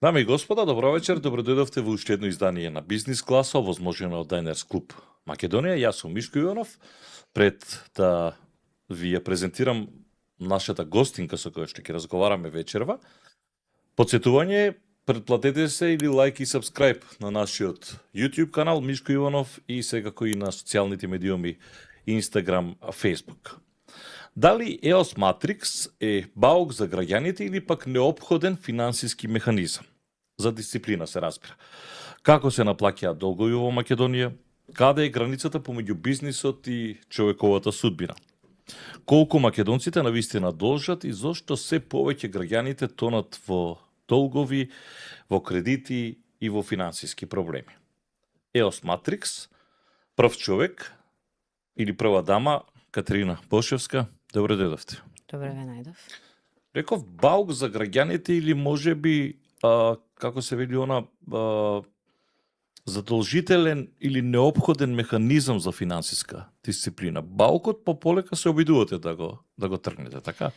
Дами и господа, добро вечер, добродојдовте во уште едно издание на Бизнис класа, овозможено од Diners Клуб Македонија. Јас сум Мишко Иванов. Пред да ви ја презентирам нашата гостинка со која што ќе разговараме вечерва, потсетување, претплатете се или лайк и сабскрајб на нашиот YouTube канал Мишко Иванов и секако и на социјалните медиуми Instagram, Facebook. Дали EOS Matrix е баук за граѓаните или пак неопходен финансиски механизам? За дисциплина се разбира. Како се наплаќаат долгови во Македонија? Каде е границата помеѓу бизнисот и човековата судбина? Колку македонците навистина должат и зошто се повеќе граѓаните тонат во долгови, во кредити и во финансиски проблеми? EOS Matrix, прв човек или прва дама Катерина Бошевска, добре дојдовте. Добре ве најдов. Реков баук за граѓаните или можеби како се вели она задолжителен или неопходен механизам за финансиска дисциплина. Баукот пополека се обидувате да го тргнете, така?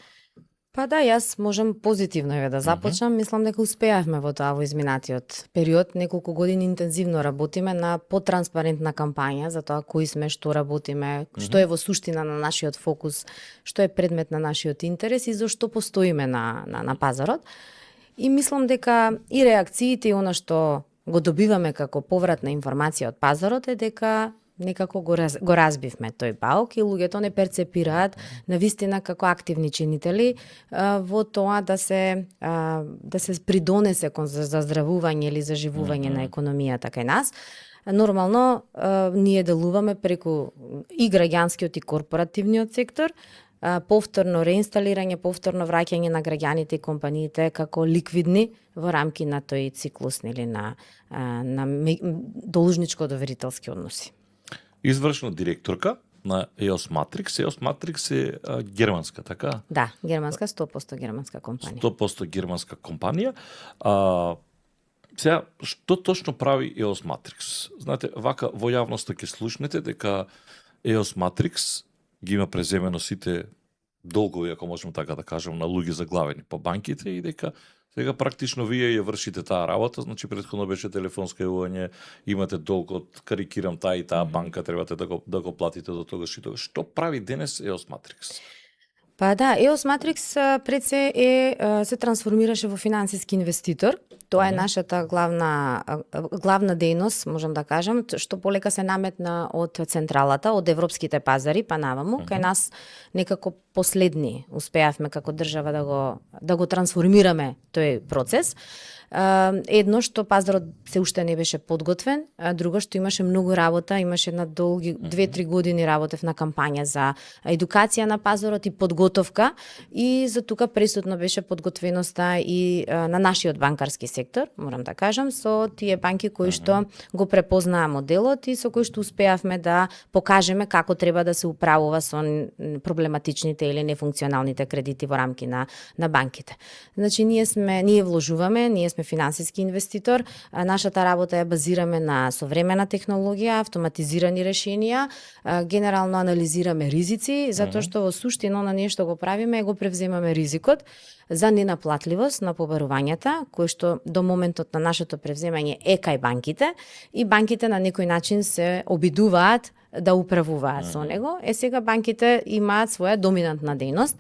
Па да, јас можам позитивно да започнам. Мислам дека успеавме во тоа во изминатиот период. Неколку години интензивно работиме на потранспарентна кампања за тоа кои сме, што работиме, што е во суштина на нашиот фокус, што е предмет на нашиот интерес и зашто постоиме на пазарот. И мислам дека и реакциите и она што го добиваме како повратна информација од пазарот е дека некако го разбивме тој баук и луѓето не перцепираат навистина како активни чинители во тоа да се придонесе кон заздравување или заживување на економијата кај нас. Нормално ние делуваме преку и граѓанскиот и корпоративниот сектор, повторно реинсталирање, повторно враќање на граѓаните и компаниите како ликвидни во рамки на тој циклус или на должничко-доверителски односи. Извршна директорка на EOS Matrix. EOS Matrix е германска, така? Да, германска, 100% германска компанија. 100% германска компанија. Сега, што точно прави EOS Matrix? Знаете, вака во јавноста ќе слушнете дека EOS Matrix ги има преземено сите долгови, ако можеме така да кажем, на луѓе заглавени по банките и дека сега практично вие ја вршите таа работа, значи претходно беше телефонско јавување, имате долг од, карикирам, таа и таа банка, требате да го платите до тогаш и тогаш. Што прави денес EOS Matrix? Па да, EOS Matrix пред се се трансформираше во финансиски инвеститор. Тоа е нашата главна дејност, можам да кажам, што полека се наметна од централата, од европските пазари, па наваму. Кај нас некако последни успеавме како држава да го трансформираме тој процес. Едно што пазарот се уште не беше подготвен, а друго што имаше многу работа, имаше една долги 2-3 години работев на кампања за едукација на пазарот и подготовка и за тука присутно беше подготвеноста и на нашиот банкарски сектор, морам да кажам, со тие банки кои што го препознаа моделот и со кои што успеавме да покажеме како треба да се управува со проблематичните или нефункционалните кредити во рамки на банките. Значи ние вложуваме, ние сме финансиски инвеститор, нашата работа ја базираме на современа технологија, автоматизирани решенија, генерално анализираме ризици, затоа што во суштина на ние што го правиме, го превземаме ризикот за ненаплатливост на побарувањата, кој што до моментот на нашето превземање е кај банките и банките на некој начин се обидуваат да управуваат со него. Сега банките имаат своја доминантна дејност.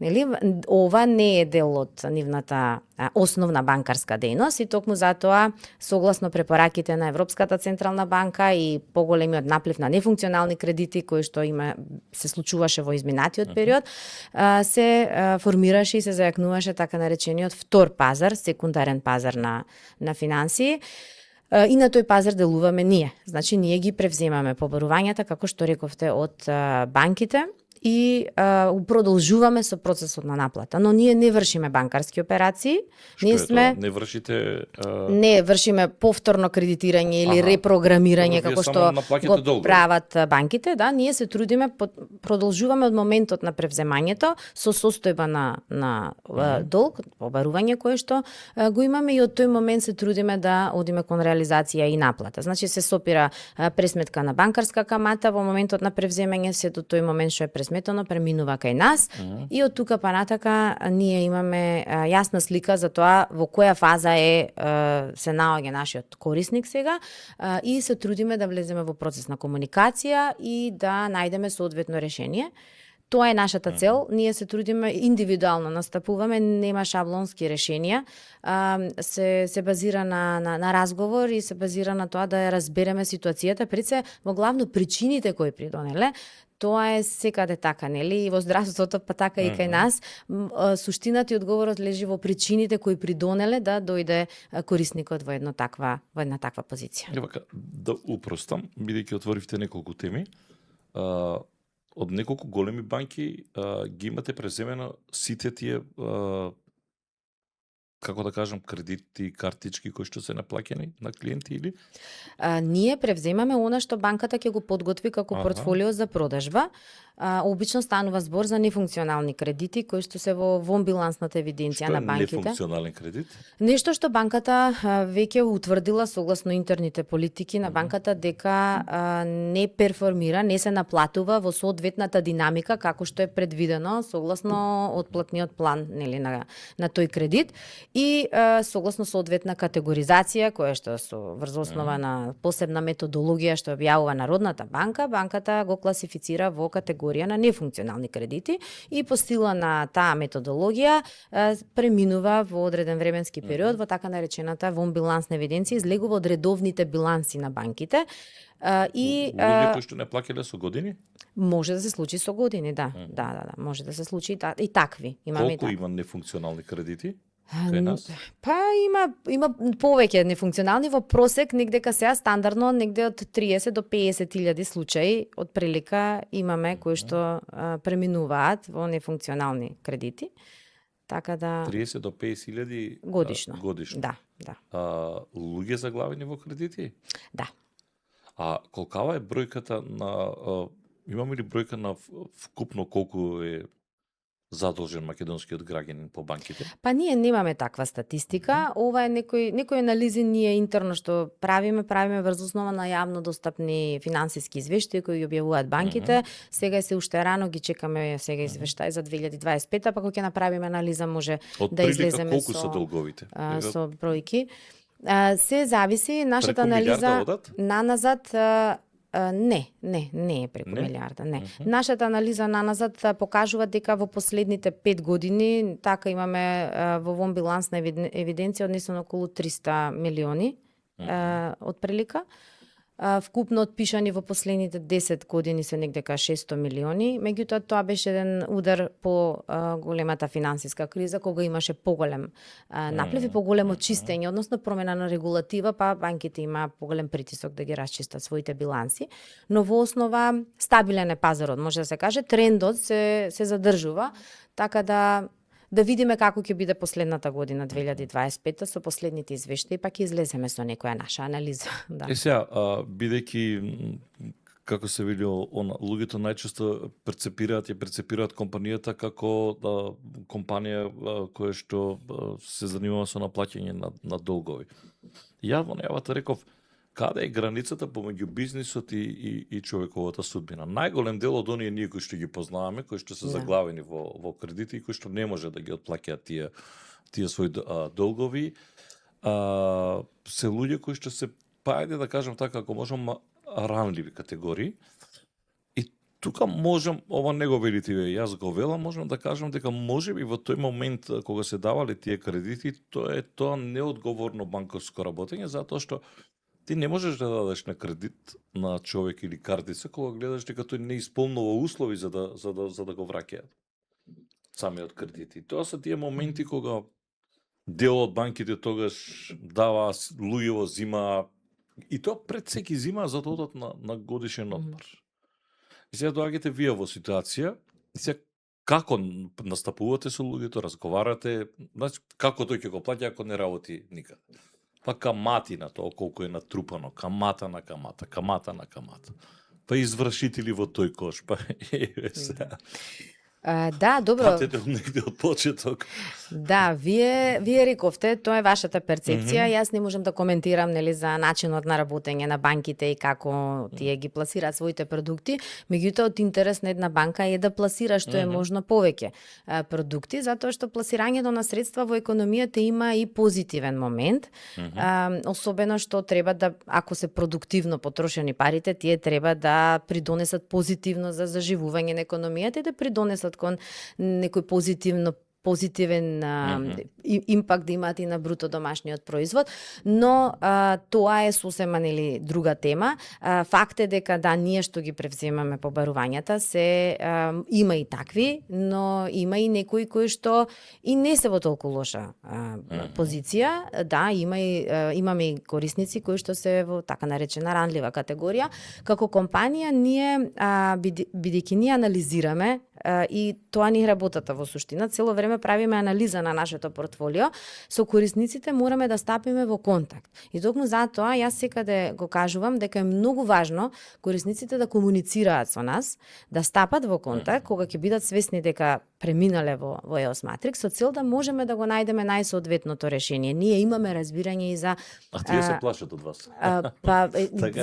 Нели, ова не е дел од нивната основна банкарска дејност и токму затоа, согласно препораките на Европската централна банка и поголемиот наплив на нефункционални кредити кои што се случуваше во изминатиот период, се формираше и се зајакнуваше така наречениот втор пазар, секундарен пазар на финансии. И на тој пазар делуваме ние. Значи, ние ги превземаме побарувањата, како што рековте, од банките и продолжуваме со процесот на наплата. Но ние не вршиме банкарски операции. Што тоа? Не вршите... Не вршиме повторно кредитирање или репрограмирање, како што го прават банките. Да, ние се трудиме, продолжуваме од моментот на превземањето со состојба на долг, побарување кое што го имаме и од тој момент се трудиме да одиме кон реализација и наплата. Значи се сопира пресметка на банкарска камата во моментот на превземање се до тој момент што е пресметка сметано преминува кај нас и од тука па натака ние имаме јасна слика за тоа во која фаза се наоѓа нашиот корисник сега и се трудиме да влеземе во процес на комуникација и да најдеме соодветно решение. Тоа е нашата цел. Ние се трудиме индивидуално настапуваме, нема шаблонски решенија. Се базира на разговор и се базира на тоа да ја разбереме ситуацијата, пред се во главно причините кои придонеле. Тоа е секаде така, нели? И во здравството, па така и кај нас. Суштината и одговорот лежи во причините кои придонеле да дојде корисникот во една таква позиција. Ева, да упростам, бидејќи отворивте неколку теми, од неколку големи банки ги имате преземено сите тие како да кажам, кредити, картички кои што се наплаќани на клиенти или? Ние превземаме она што банката ќе го подготви како портфолио за продажба. Обично станува збор за нефункционални кредити кои што се во вонбилансната евиденција на банките. Што е нефункционален кредит? Нешто што банката веќе утврдила согласно интерните политики на банката дека не перформира, не се наплатува во соодветната динамика како што е предвидено согласно отплатниот план, нели, на тој кредит и согласно соодветна категоризација која што врз основа на посебна методологија што објавува Народната банка, банката го класифицира во категорија на нефункционални кредити и по сила на таа методологија преминува во одреден временски период во така наречената вонбилансна евиденција, излегува од редовните биланси на банките. И луѓе кои што не плаќале со години? Може да се случи со години, да. Да, може да се случи и такви. Имаме колку има нефункционални кредити? Па има повеќе нефункционални, во просек негдека сега стандардно негде од 30 до 50 илјади случаи од прилика имаме кои што преминуваат во нефункционални кредити. Така да 30 до 50 илјади годишно. Да. Луѓе заглавени во кредити? Да. А колкава е бројката на имаме ли бројка на вкупно колку е задолжен македонскиот граѓанин по банките? Па ние немаме таква статистика. Ова е некои анализи ние интерно што правиме врз основа на јавно достапни финансиски извештаи кои ги објавуваат банките. Сега се уште рано, ги чекаме сега извештај за 2025, па кога ќе направиме анализа може да излеземе колку се долговите? Со бројки. Се зависи нашата анализа наназад. Не е преку милиарда, не. Нашата анализа наназад покажува дека во последните 5 години така имаме во вонбилансна евиденција однесено околу 300 милиони од прилика. Вкупно отпишани во последните 10 години се негдека 600 милиони, меѓутоа тоа беше еден удар по големата финансиска криза, кога имаше поголем наплив и поголемо чистење, односно промена на регулатива, па банките има поголем притисок да ги расчистат своите биланси, но во основа стабилен е пазарот, може да се каже, трендот се задржува, така да видиме како ќе биде последната година 2025 со последните извештаи, па ќе излеземе со некоја наша анализа. Да. Сега, бидејќи како се вели, луѓето најчесто перцепираат компанијата како компанија која што се занимава со наплаќање на долгови. Ја во најавата реков, каде е границата помеѓу бизнисот и човековата судбина? Најголем дел од оние ние кои што ги познаваме, кои што се заглавени во кредити и кои што не може да ги отплаќаат тие своји долгови, се луѓе кои што се, па ајде да кажам така, ако можам, ранливи категории. И тука можам, ова не го велите вие, јас го велам, можам да кажам дека можеби во тој момент кога се давале тие кредити, тоа неодговорно банковско работење, затоа што ти не можеш да дадеш на кредит на човек или картица кога гледаш дека тој не исполнува услови за да го враќаат самиот кредит. И тоа се тие моменти кога дел од банките тогаш дава, луѓево зима, и тоа пред секи зима за да одат на годишен одмор. И сега доаѓате вие во ситуација, и сега како настапувате со луѓето, разговарате, значи како тој ќе го плаќа ако не работи никаде. Па камати на тоа, колку е натрупано, камата на камата. Па извршители во тој кош, па сега. Да, добро. Патете од негде од почеток. Да, вие рековте, тоа е вашата перцепција. Јас не можам да коментирам нели за начинот на работење на банките и како тие ги пласираат своите продукти. Меѓутоа од интерес на една банка е да пласира што е можно повеќе продукти, затоа што пласирањето на средства во економијата има и позитивен момент. Особено што треба да, ако се продуктивно потрошени парите, тие треба да придонесат позитивно за заживување на економијата и да придонесат кон некој позитивен импакт да имаат и на бруто домашниот производ, но тоа е сосема нели друга тема. Факт е дека да, ние што ги превземаме побарувањата има и такви, но има и некои кои што и не се во толку лоша позиција. Да, имаме и корисници кои што се во така наречена ранлива категорија. Како компанија ние бидејќи ние анализираме и тоа ни е работата во суштина. Цело време правиме анализа на нашето портфолио. Со корисниците мораме да стапиме во контакт. И токму затоа јас секаде го кажувам дека е многу важно корисниците да комуницираат со нас, да стапат во контакт кога ќе бидат свесни дека преминале во EOS Matrix, со цел да можеме да го најдеме најсоодветното решение. Ние имаме разбирање и за тие се плашат од вас.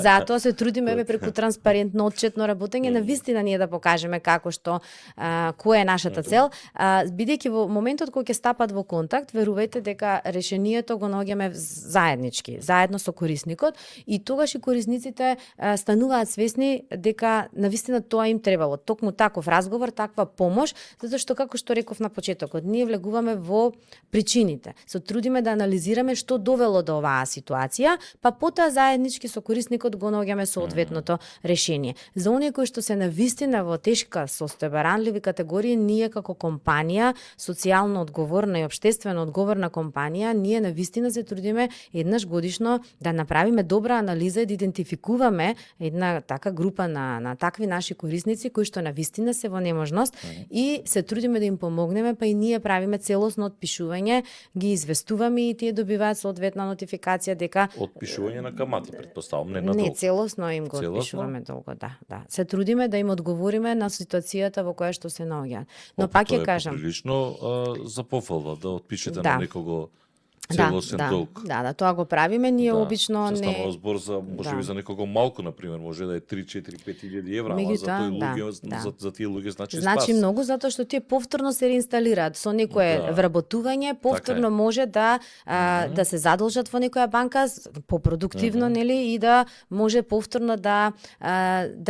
Затоа се трудиме преку транспарентно отчетно работење на вистина ние да покажеме како што која е нашата цел, бидејќи во моментот кога ќе стапат во контакт, верувајте дека решението го наоѓаме заеднички, заедно со корисникот, и тогаш и корисниците стануваат свесни дека навистина тоа им требало. Токму таков разговор, таква помош, затоа што како што реков на почетокот, ние влегуваме во причините. Се трудиме да анализираме што довело до оваа ситуација, па потоа заеднички со корисникот го наоѓаме соодветното решение. За оние кои што се навистина во тешка состојба, ранливи категории, ние како компанија, социјално одговорна и општествено одговорна компанија, ние навистина се трудиме еднаш годишно да направиме добра анализа и да идентификуваме една така група на такви наши корисници кои што навистина се во неможност и се трудиме да им помогнеме, па и ние правиме целосно отпишување, ги известуваме и тие добиваат соодветна нотификација дека отпишување на камати, претпоставам, не на долг. Не, целосно им го отпишуваме долго, да. Се трудиме да им одговориме на ситуацијата во која што се наоѓаат. Но пак ќе кажам, прилично за пофалба да отпишете на некого целосен долг. Да, тоа го правиме, ние обично не не збор за можеби за некого малку, на пример, може да е 3-4-5 евра, ама за тој луѓе, за тие луѓе значи спас. Значи многу, затоа што тие повторно се реинсталираат со некое вработување, повторно може да се задолжат во некоја банка попродуктивно, нели, и да може повторно да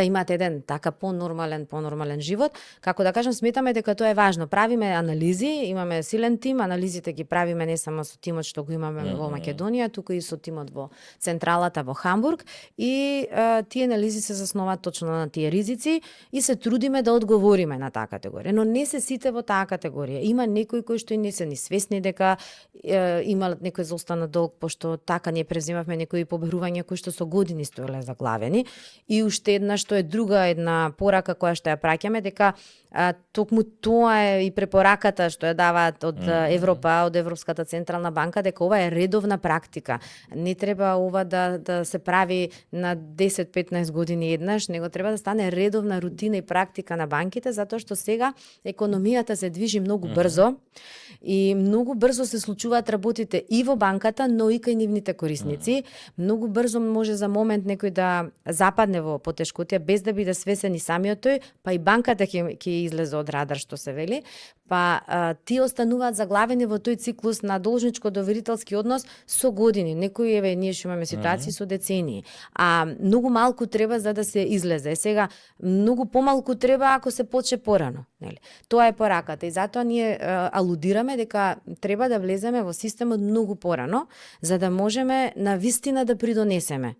имаат еден така понормален живот. Како да кажам, сметаме дека тоа е важно. Правиме анализи, имаме силен тим, анализите ги правиме не само со тимот што го имаме во Македонија, туку и со тимот во централата во Хамбург, и тие анализи се заснуваат точно на тие ризици и се трудиме да одговориме на таа категорија. Но не се сите во таа категорија. Има некои кои што и не се ни свесни дека ималат некој зостанат долг, пошто така ние преземавме некои побарувања кои што со години стоеле заглавени. И уште една што е друга една порака која што ја праќаме, дека токму тоа е и препораката што ја даваат од Европа, од Европската централна банка, дека ова е редовна практика. Не треба ова да се прави на 10-15 години еднаш, него треба да стане редовна рутина и практика на банките, затоа што сега економијата се движи многу брзо и многу брзо се случуваат работите и во банката, но и кај нивните корисници. Многу брзо може за момент некој да западне во потешкотија без да биде свесен и самиот тој, па и банката ќе излезе од радар, што се вели, па тие остануваат заглавени во тој циклус на должничко-доверителски однос со години. Некои ние што имаме ситуации со децении. А многу малку треба за да се излезе. Сега многу помалку треба ако се почне порано, нели? Тоа е пораката и затоа ние алудираме дека треба да влеземе во системот многу порано за да можеме на вистина да придонесеме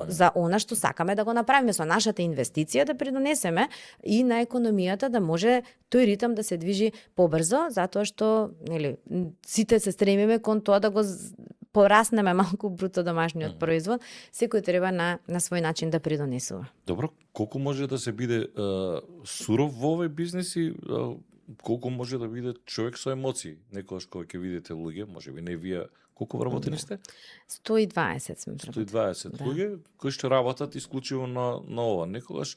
за она што сакаме да го направиме со нашата инвестиција, да придонесеме и на економијата да може тој ритм да се движи побрзо, затоа што нели сите се стремиме кон тоа да го пораснеме малку бруто домашниот производ, секој треба на свој начин да придонесува. Добро, колку може да се биде суров во овој бизнис и колку може да биде човек со емоции? Некогаш кога ќе видите луѓе, можеби не вие, колку вработени сте? 120 сме вработени. 120 луѓе кои што работат исклучиво на ова. Некогаш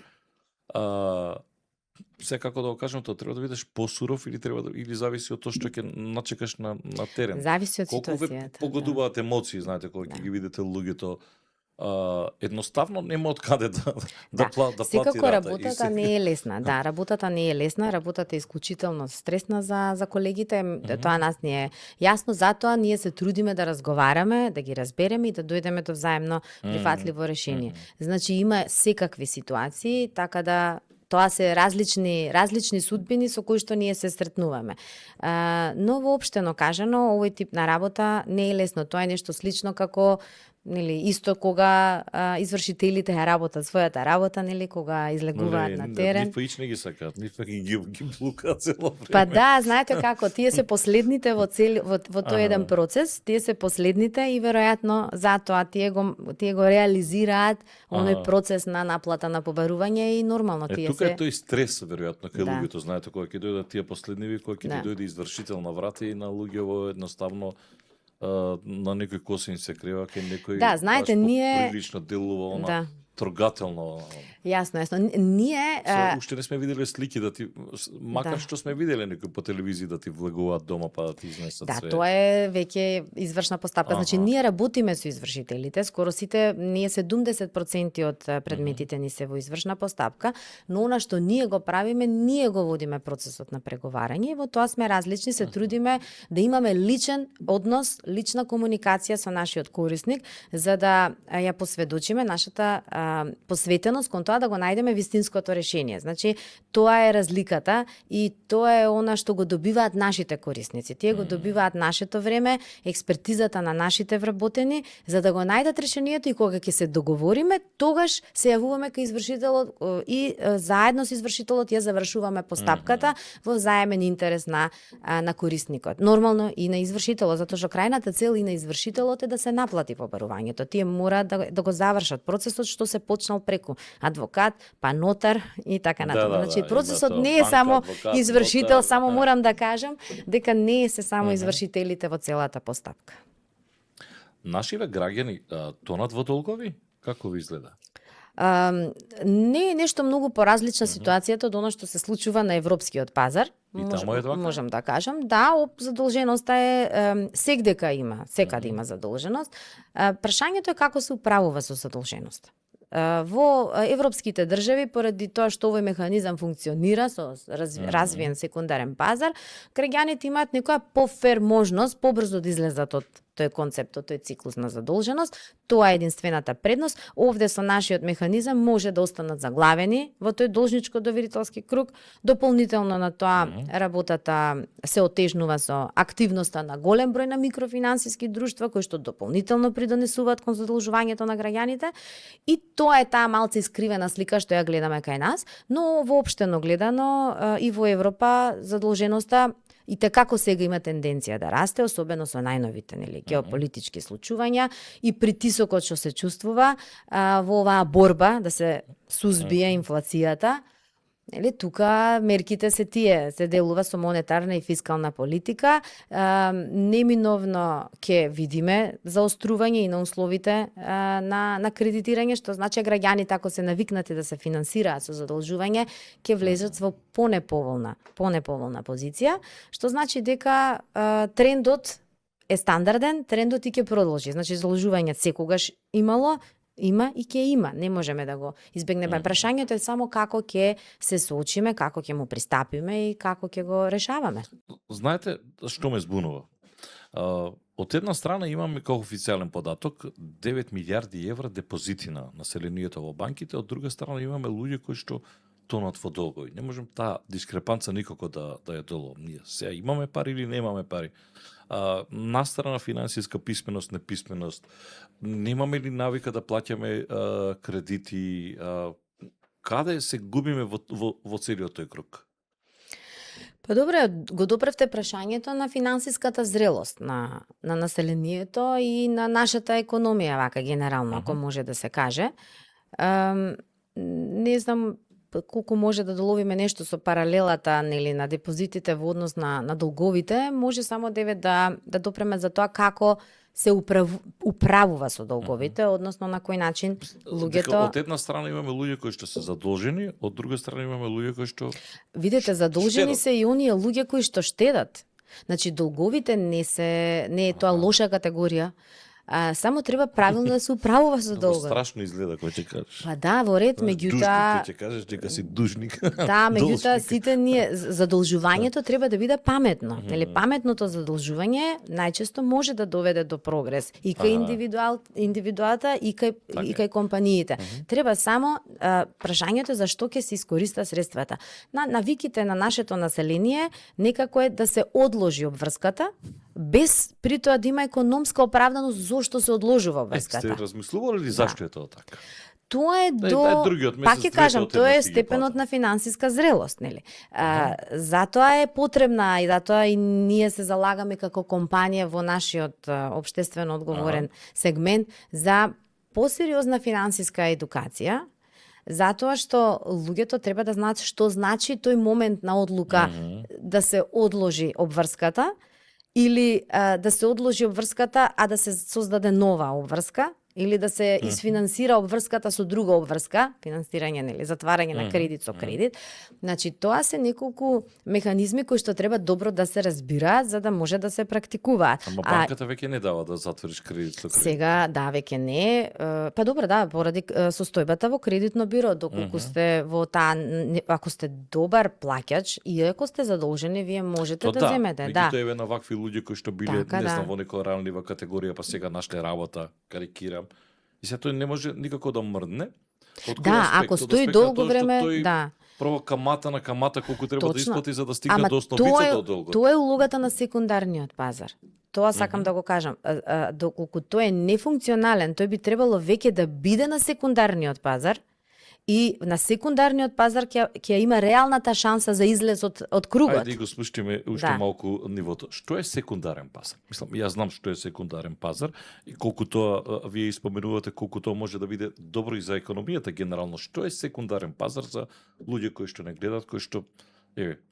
секако да го кажем, тоа треба да бидеш посуров или треба или зависи од тоа што ќе начекаш на терен. Зависи од Колку ве ситуацијата. погодуваат емоции, знаете, кога ќе ги видите луѓето, едноставно нема од каде да плати Секако рата. работата не е лесна. Да, работата не е лесна, работата е исклучително стресна за колегите. Тоа нас не е јасно, затоа ние се трудиме да разговараме, да ги разбереме и да дојдеме до взаемно прифатливо решение. Значи има секакви ситуации, така да тоа се различни судбини со кои што ние се сретнуваме. Но воопштено кажано, овој тип на работа не е лесно. Тоа е нешто слично како исто кога извршителите работат својата работа, кога излегуваат на терен. Нив паич не ги сакаат, нив ги блукаат цело време. Па да, знаете како, тие се последните во тој еден процес, тие се последните и веројатно затоа тие го реализираат оној процес на наплата на побарување и нормално тие тука е тој стрес веројатно кај луѓето, знаете, кога ќе дојдат тие последниви, кога ќе дојде извршител на врата и на луѓево едноставно на некој косин се крева, кај некој знаете, ние прилично делува трогателно. Јасно. Ние уште не сме виделе слики да ти макар што сме виделе некои по телевизија да ти влегуваат дома па да ти изнесат да, све. Тоа е веќе извршна постапка. Значи ние работиме со извршителите, скоро сите, ние 70% од предметите ни се во извршна постапка, но она што ние го правиме, ние го водиме процесот на преговарање и во тоа сме различни, се трудиме да имаме личен однос, лична комуникација со нашиот корисник, за да ја посведочиме нашата посветеност кон тоа да го најдеме вистинското решение. Значи, тоа е разликата и тоа е она што го добиваат нашите корисници. Тие го добиваат нашето време, експертизата на нашите вработени, за да го најдат решението и кога ќе се договориме, тогаш се јавуваме кај извршителот и заедно со извршителот ја завршуваме постапката во взаемен интерес на корисникот. Нормално и на извршителот, затоа што крајната цел и на извршителот е да се наплати побарувањето. Тие мора да го завршат процесот што се почнал преку адвокат, па нотар и така натаму. Значи процесот не е само адвокат, извршител, нотар, само морам да кажам дека не се само извршителите во целата постапка. Нашиве граѓани тонат во долгови? Како ви изгледа? Не е нешто многу поразлична ситуацијата од она што се случува на европскиот пазар. И таму е така? Можам да кажам. Да, задолженоста е секаде има задолженост. Прашањето е како се управува со задолженоста. Во европските држави, поради тоа што овој механизам функционира со развиен секундарен пазар, граѓаните имаат некоја пофер можност побрзо да излезат од тој концепт, тој циклус на задолженост. Тоа е единствената предност. Овде со нашиот механизам може да останат заглавени во тој должничко-доверителски круг. Дополнително на тоа работата се отежнува со активноста на голем број на микрофинансиски друштва кои што дополнително придонесуваат кон задолжувањето на граѓаните. И тоа е таа малце искривена слика што ја гледаме кај нас, но воопштено гледано и во Европа задолженоста и како сега има тенденција да расте, особено со најновите геополитички случувања и притисокот што се чувствува во оваа борба да се сузбие инфлацијата. Тука мерките се тие, се делува со монетарна и фискална политика. Неминовно ќе видиме заострување и на условите на кредитирање, што значи граѓаните ако се навикнати да се финансираат со задолжување, ќе влезат во понеповолна позиција, што значи дека трендот е стандарден, трендот и ќе продолжи. Значи задолжување секогаш има и ќе има, не можеме да го избегнеме. Прашањето е само како ќе се соочиме, како ќе му пристапиме и како ќе го решаваме. Знаете што ме збунува? Од една страна имаме како официјален податок 9 милиарди евра депозити на населението во банките, од друга страна имаме луѓе кои што тонат во долгови. Не можем таа дискрепанца никако да ја доловам. Ние сега имаме пари или немаме пари. Настрана финансиска писменост, неписменост, немаме ли навика да плаќаме кредити, каде се губиме во целиот тој круг? Па добре, го допревте прашањето на финансиската зрелост на населението и на нашата економија, вака генерално, ако може да се каже. Не знам, колку може да доловиме нешто со паралелата, нели, на депозитите во однос на долговите, може само Девет да допреме за тоа како се управува со долговите, односно на кој начин Дека луѓето... од една страна имаме луѓе кои што се задолжени, од друга страна имаме луѓе кои што Видете, задолжени штедат. се и оние луѓе кои што штедат. Значи, долговите не е тоа лоша категорија, само треба правилно да се управува со Много долгот. страшно изгледа кога ќе кажеш. Па да, во ред, Дужник, меѓутоа... кој ќе кажеш дека си дужник. Да, меѓутоа должник. сите ние задолжувањето треба да биде паметно. Нели, паметното задолжување најчесто може да доведе до прогрес и кај индивидуата и кај компаниите. Треба само прашањето за што ќе се искориста средствата. Навиките на нашето население некако е да се одложи обврската, без при тоа да има економска оправданост зошто се одложува Сте обврската. размислували ли зашто е тоа така? Тоа е до другиот месец, пак ќе двете кажам, од тоа една е ќе ги степенот платат. на финансиска зрелост, нели? Затоа е потребна и затоа и ние се залагаме како компанија во нашиот општествено одговорен сегмент за посериозна финансиска едукација, затоа што луѓето треба да знаат што значи тој момент на одлука да се одложи обврската или да се одложи обврската, а да се создаде нова обврска, или да се isfinansira обврската со друга обврска, финансирање, нели, затварање на кредит со кредит. Значи, тоа се неколку механизми кои што треба добро да се разбираат за да може да се практикуваат. Ама банката веќе не дава да затвориш кредит со кредит. Сега, да, веќе не. Па добро, да, поради состојбата во кредитно биро, доколку сте во таа, ако сте добар плаќач, и ако сте задолжени, вие можете да земете. Да. Меѓутоа еве на вакви луѓе кои што биле, Така, не знам, да. во некоја ранлива категорија, па сега нашле работа, карикирам. И се тој не може никако да мрдне. Од кој Да, аспект? ако Од стои аспектот долго тоа што време, тој да. Прво камата на камата колку треба да Точно. исплати за да стигне Ама до основицата од тоа долгот. тоа е улогата на секундарниот пазар. Тоа сакам да го кажам. Доколку тој е нефункционален, тој би требало веќе да биде на секундарниот пазар и на секундарниот пазар ќе има реалната шанса за излез од кругот. Ајде го спуштиме уште Да. малку нивото. Што е секундарен пазар? Мислам, јас знам што е секундарен пазар и колку тоа вие испоменувате колку тоа може да биде добро и за економијата генерално. Што е секундарен пазар за луѓе кои што не гледат, кои што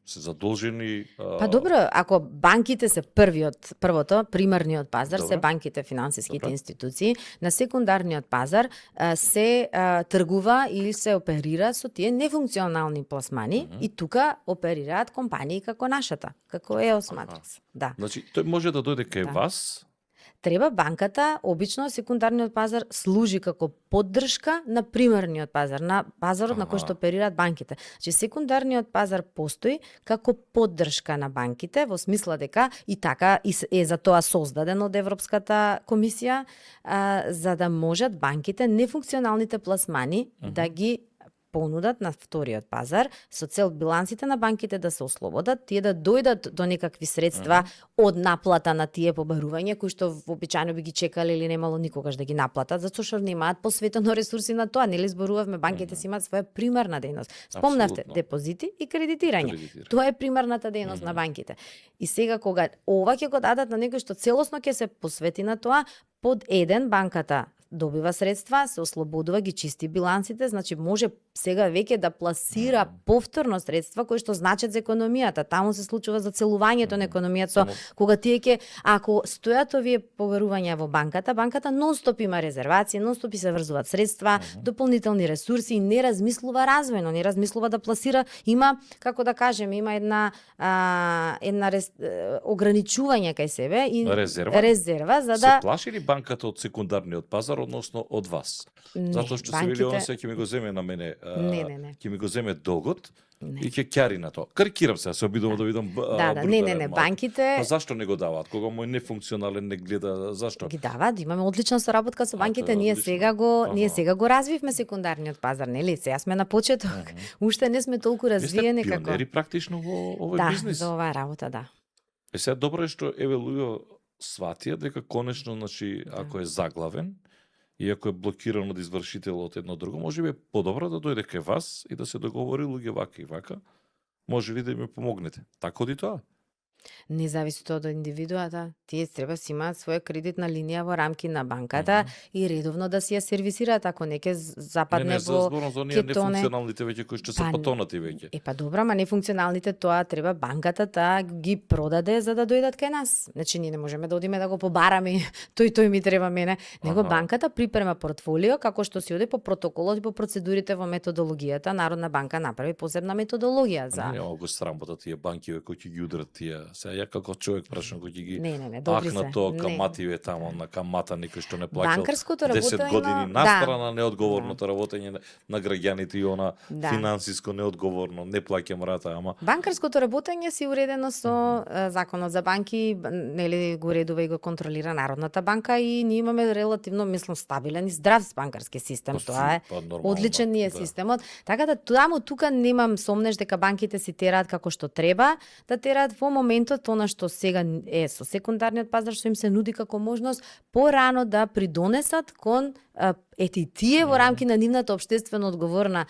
се задолжени? Па добро, ако банките се првото, примарниот пазар, се Добро. банките, финансиските Добро. институции, на секундарниот пазар се тргува или се оперира со тие нефункционални пласмани и тука оперираат компании како нашата, како EOS Matrix. Да. Значи, тој може да дојде кај Да. вас, Треба банката, обично секундарниот пазар служи како поддршка на примарниот пазар, на пазарот на кој што оперираат банките. Значи секундарниот пазар постои како поддршка на банките во смисла дека и така е за тоа создаден од Европската комисија за да можат банките нефункционалните пласмани да ги понудат на вториот пазар со цел билансите на банките да се ослободат, тие да дојдат до некакви средства од наплата на тие побарувања кои што вообичаено би ги чекале или немало никогаш да ги наплатат, затоа што немаат посветено ресурси на тоа. Нели зборувавме, банките си имаат своја примарна дејност. Спомнавте, Апсолутно. депозити и кредитирање. Кредитирање. Тоа е примарната дејност на банките. И сега кога ова ќе го дадат на некој што целосно ќе се посвети на тоа, под еден банката добива средства, се ослободува, ги чисти билансите, значи може сега веќе да пласира повторно средства кои што значат за економијата. Таму се случува зацелувањето на економијата, кога тие ќе, ако стојат овие поверувања во банката, банката нонстоп има резервации, нонстоп се врзуваат средства, дополнителни ресурси и не размислува развојно, не размислува да пласира, има, како да кажеме, има една ограничување кај себе и резерва за да Се плаши ли банката од секундарниот пазар, односно од вас? Не, Затоа што се банките- вели он се ќе ми го земе на мене, Не. ќе ми го земе долгот Не. и ќе ќари на тоа. Карикирам се обидувам да видам Да, не, брутален малку. банките Па зашто не го даваат? Кога му е нефункционален, не гледа, зашто? ги даваат, имаме одлична соработка со банките. тоа е Ние одлично. ние Аха. сега го развивме секундарниот пазар, нели? Сега сме на почеток. Уште не сме толку Вие сте развиени како. пионери практично во овој Да, бизнис. за оваа работа, да. Сега добро е што еве луѓе сватија дека конечно, значи, Да. ако е заглавен и ако е блокиран од извршителот едно друго, може би е подобро да дојде кај вас и да се договори луѓе вака и вака. Може ли да ми помогнете? Така оди тоа? Не зависи тоа од индивидуата. Тие треба си имаат своја кредитна линија во рамки на банката и редовно да си ја сервисираат ако не ќе западне за во зборам за оние кетоне. нефункционалните веќе кои што се Па, потонати веќе. Па добра, ма нефункционалните тоа треба банката да ги продаде за да дојдат кај нас. Значи ние не можеме да одиме да го побараме, тој ми треба мене, него Аха. банката припрема портфолио како што си оди по протоколот и по процедурите во методологијата. Народна банка направи посебна методологија за. Не, го срамота тие банки кои ќе ги удрат тие. Сега ја како човек прашам кој ќе ги Не, добри се. ахна тоа Не. камативе тамо на камата некој што не плаќал Банкарското 10 работење години на- настрана неодговорното работење на граѓаните и она Да. финансиско неодговорно, не плаќам рата, ама Банкарското работење си уредено со законот за банки, нели го редува и го контролира Народната банка и ние имаме релативно, мислам, стабилен и здрав банкарски систем. Тоа е нормално, одличен ни е да. системот. Така да таму тука немам сомнеш дека банките си тераат како што треба, да тераат во моментот она што сега е со секундарниот пазар што им се нуди како можност порано да придонесат кон eti тие во рамки на нивната општествено одговорна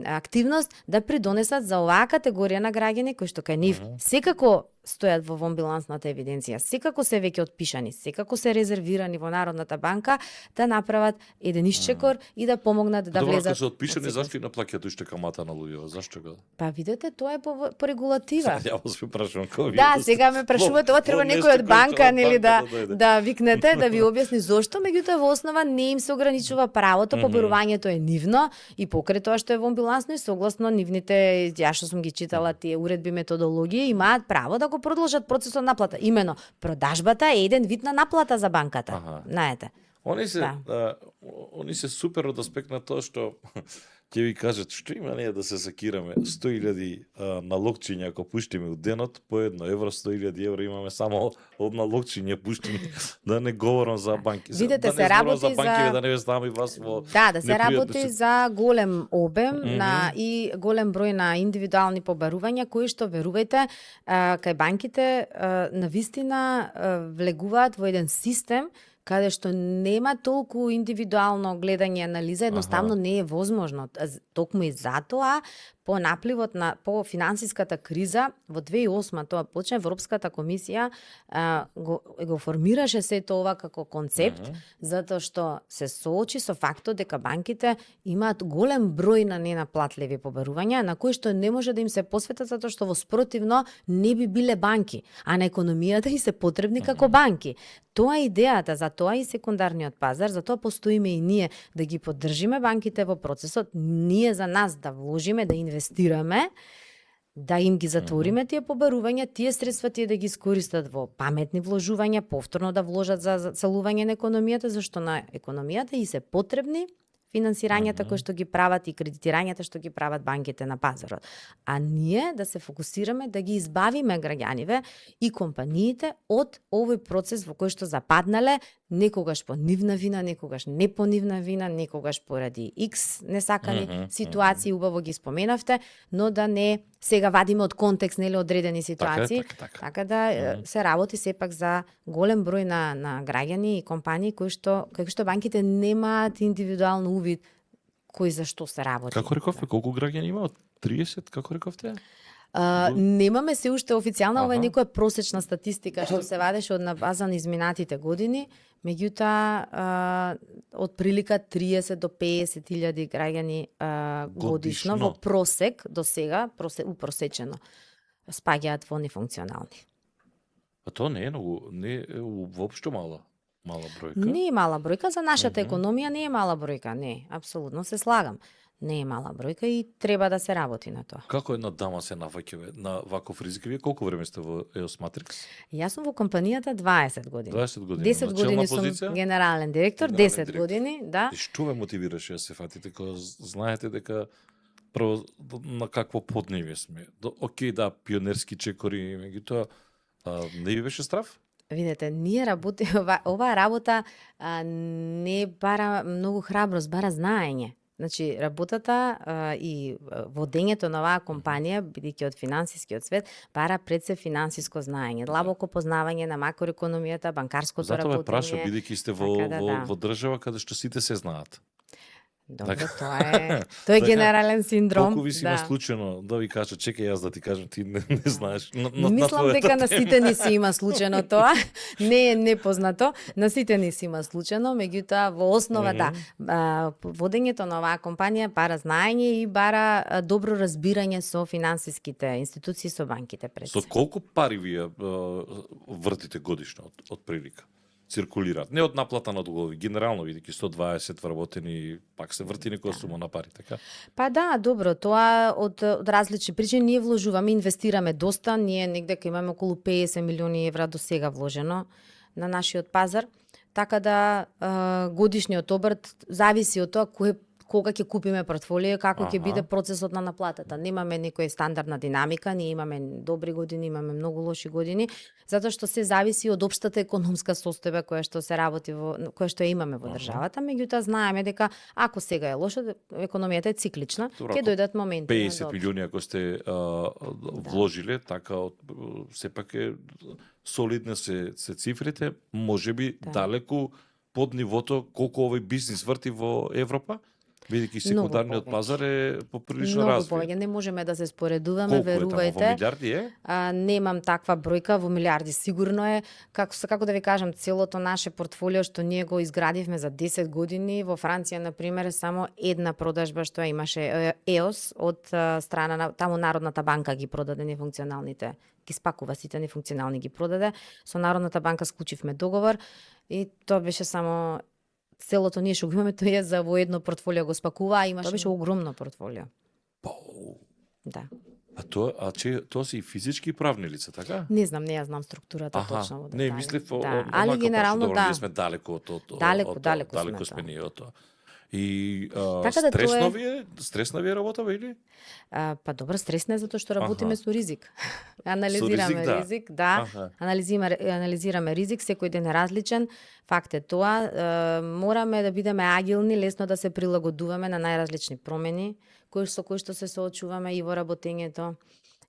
активност да придонесат за оваа категорија на граѓани кои што кај нив секако стојат во вонбилансната евиденција, секако се веќе отпишани, секако се резервирани во Народната банка да направат еден исчекор и да помогнат да Добро, влезат. ако се отпишани, од зашто и не плаќаат уште камата на луѓето? Зашто го? Па видете, тоа е по регулатива. Ја вас ви прашувам кој Да, сега ме прашувате, ова треба некој од банка, нели да викнете, да ви објасни зошто, меѓутоа во основа не им се ограничува правото, побарувањето е нивно и покрај тоа што е вонбилансно и согласно нивните, ја што сум ги читала тие уредби, методологија, имаат право да го продолжат процесот на наплата. Имено, продажбата е еден вид на наплата за банката. Аха. Знаете. Они се супер од аспект на тоа што ќе ви кажат што има ние да се сакираме 100.000 налогчиња ако пуштиме од денот по 1 евро, 100.000 евро имаме само од налогчиња пуштени, да не говорам за банки. Видете, да се не зборам работи за банки, за- да не ве ставам и вас во Да се непријатни работи за голем обем на и голем број на индивидуални побарувања кои што верувајте кај банките на вистина влегуваат во еден систем каде што нема толку индивидуално гледање и анализа, едноставно не е возможно. Токму и затоа по напливот по финансиската криза во 2008 тоа почна Европската комисија го формираше сето ова како концепт затоа што се соочи со фактот дека банките имаат голем број на ненаплатливи побарувања на кои што не може да им се посветат затоа што во спротивно не би биле банки, а на економијата и се потребни како банки. Тоа е идејата, за тоа и секундарниот пазар, за тоа постоиме и ние да ги поддржиме банките во процесот, ние за нас да вложиме, да инвестираме, да им ги затвориме тие побарувања, тие средства тие да ги искористат во паметни вложувања, повторно да вложат за целување на економијата, зашто на економијата и се потребни финансирањата кои што ги прават и кредитирањата што ги прават банките на пазарот. А ние да се фокусираме да ги избавиме граѓаниве и компаниите од овој процес во кој што западнале некогаш по нивна вина, некогаш не по нивна вина, некогаш поради X несакани ситуации, убаво ги споменавте, но да не сега вадиме од контекст нели одредени ситуации. Така да се работи сепак за голем број на граѓани и компании кои што банките немаат индивидуално увид кој за што се работи. Како рековте, колку граѓани има? 30, како рековте? Немаме се уште официјална, ова е Аха. некоја просечна статистика што се вадеше од на база на изминатите години, меѓутоа од прилика 30 до 50 илјади граѓани годишно во просек до сега, упросечено, спаѓаат во нефункционални. А тоа не е многу, не е воопшто мала бројка. Не е мала бројка, за нашата економија не е мала бројка, не, апсолутно се слагам. Не е мала бројка и треба да се работи на тоа. Како една дама се нафаќа на ваков ризик? Вие колку време сте во EOS Matrix? Јас сум во компанијата 20 години. 20 години. 10 години сум позиција? генерален директор, Генерален 10 директор. години, да. И што ве мотивираше да се фатите кога знаете дека прво на какво подневие сме? Океј, да, пионерски чекори, меѓутоа не ви беше страв? Видете, ние работи оваа работа не бара многу храброст, бара знаење. Значи, работата и водењето на оваа компанија, бидејќи од финансискиот свет, бара пред се финансиско знаење, длабоко познавање на макроекономијата, банкарското Затоа работење. ме праша, бидејќи сте Така да, да. во држава каде што сите се знаат. Добро, Така. тоа е Така, генерален синдром. Колку ви си има случајно да ви кажа, чекај јас да ти кажам, ти не знаеш. Мислам дека на сите ни си има случајно тоа. Не е непознато, на сите ни си има случајно, меѓутоа во основа да, водењето на оваа компанија бара знаење и бара добро разбирање со финансиските институции, со банките пред Со се. колку пари вие вртите годишно од прилика? Циркулираат. Не од наплата на долгови, генерално видејќи 120 вработени, пак се врти некоја сума на пари, така? Па да, добро, тоа од различни причини ние вложуваме, инвестираме доста, ние негде имаме околу 50 милиони евра до сега вложено на нашиот пазар, така да годишниот обрт зависи од тоа кога ќе купиме портфолио, како ќе биде процесот на наплатата. Немаме некоја стандардна динамика, ние имаме добри години, имаме многу лоши години, затоа што се зависи од општата економска состојба која што се работи која што ја имаме во државата, меѓутоа знаеме дека ако сега е лошо, економијата е циклична, ќе дојдат моменти. 50 милиони ако сте вложиле, така сепак е солидни се цифрите, можеби далеку под нивото колку овој бизнис врти во Европа. Бидејќи секундарниот пазар е поприлично развит. Многу повеќе, не можеме да се споредуваме, Колку верувајте. е таму, во милиарди е? Немам таква бројка, во милиарди сигурно е. Како да ви кажам, целото наше портфолио што ние го изградивме за 10 години, во Франција, например, е само една продажба што ја имаше EOS од страна на таму Народната банка ги продаде нефункционалните, ги спакува сите нефункционални ги продаде. Со Народната банка склучивме договор и тоа беше само целото ние што го имаме, тоа е за во едно портфолио го спакува, а имаше тоа беше огромно портфолио. Да. Тоа се и физички и правни лица, така? Не знам, не ја знам структурата точно во детали. Не, мислев али генерално да. Ние сме далеко од далеко сме ние од тоа. И така да стресно ви е работа, или? Па добро, стресно е затоа што работиме со ризик. Анализираме ризик, анализираме ризик, секој ден е различен. Факт е тоа, мораме да бидеме агилни, лесно да се прилагодуваме на најразлични промени, со кои што се соочуваме и во работењето,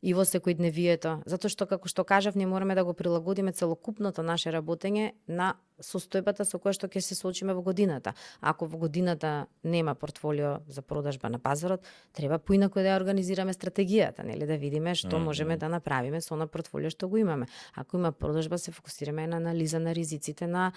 и во секојдневието, затоа што како што кажав, ние мораме да го прилагодиме целокупното наше работење на состојбата со која што ќе се соочиме во годината. Ако во годината нема портфолио за продажба на пазарот, треба поинаку да ја организираме стратегијата, нели, да видиме што можеме да направиме со на портфолио што го имаме. Ако има продажба, се фокусираме на анализа на ризиците на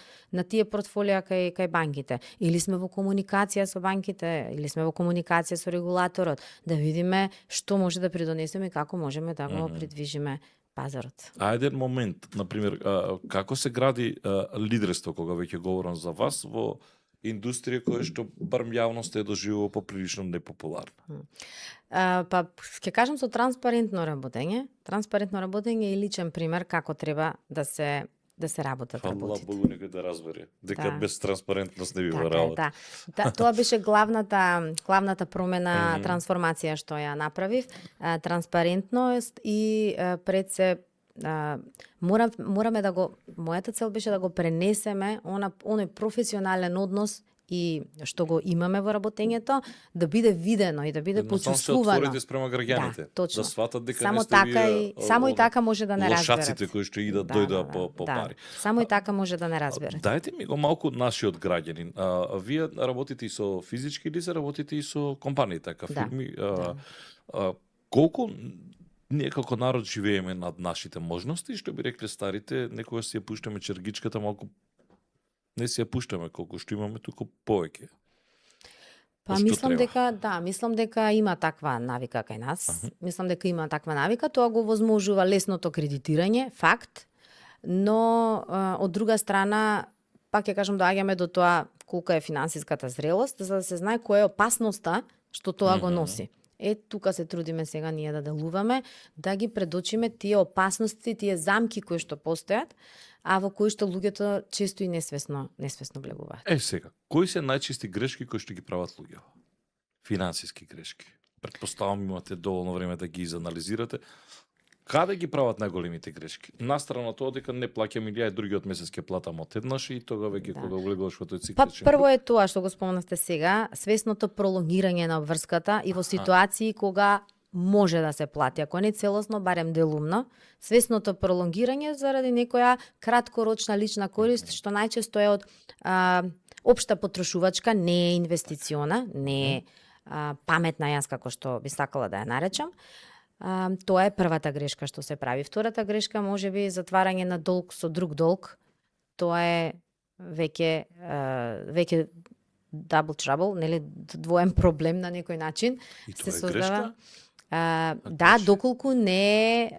тие портфолија кај банките. Или сме во комуникација со банките, или сме во комуникација со регулаторот, да видиме што може да придонесеме и како можеме да го придвижиме пазарот. А еден момент, например, како се гради лидерство, кога веќе говорам за вас, во индустрија која што барем јавност е доживува поприлично непопуларна? Па, ќе кажам со транспарентно работење и личен пример како треба да се работат работите. Фала Богу некој да разбере дека без транспарентност не бива работа. Тоа беше главната промена, трансформација што ја направив, транспарентност и пред се мораме да го, мојата цел беше да го пренесеме оној професионален однос и што го имаме во работењето, да биде видено и да биде почувствувано. Само се отворите спрема граѓаните, да сватат дека не сте вие само и така може да не разберат. Лошаците кои што идат дојдат по пари. Само и така може да не разберат. Дајте ми го малку нашиот граѓанин. Вие работите и со физички лица, работите и со компании, така фирми. Колку ние како народ живееме над нашите можности, што би рекле старите, некогаш си ја пуштаме чергичката малку. Не си ја пуштаме колку што имаме, туку повеќе. Па мислам дека има таква навика кај нас. Мислам дека има таква навика, тоа го возможува лесното кредитирање, факт, но од друга страна, пак ќе кажам, доаѓаме до тоа колка е финансиската зрелост, за да се знае која е опасноста што тоа го носи. Тука се трудиме сега ние да делуваме, да ги предочиме тие опасности, тие замки кои што постојат, а во кои што луѓето често и несвесно влегуваат. Сега, кои се најчести грешки кои што ги прават луѓето? Финансиски грешки. Претпоставам имате доволно време да ги изанализирате. Каде ги прават најголемите грешки? Настрана тоа дека не плаќам или ја другиот месец ќе платам одеднаш и тога веќе кога влегуваш во тој цикличен. Па прво е тоа што го спомнавте сега, свесното пролонгирање на обврската и во ситуации кога може да се плати, ако не целосно, барем делумно, свесното пролонгирање заради некоја краткорочна лична корист, што најчесто е од општа потрошувачка, не е инвестициона, не е паметна, јас како што би сакала да ја наречам. Тоа е првата грешка што се прави. Втората грешка може би затварање на долг со друг долг. Тоа е веќе double trouble, нели, двоен проблем на некој начин. И се тоа е создава. грешка? Да, доколку не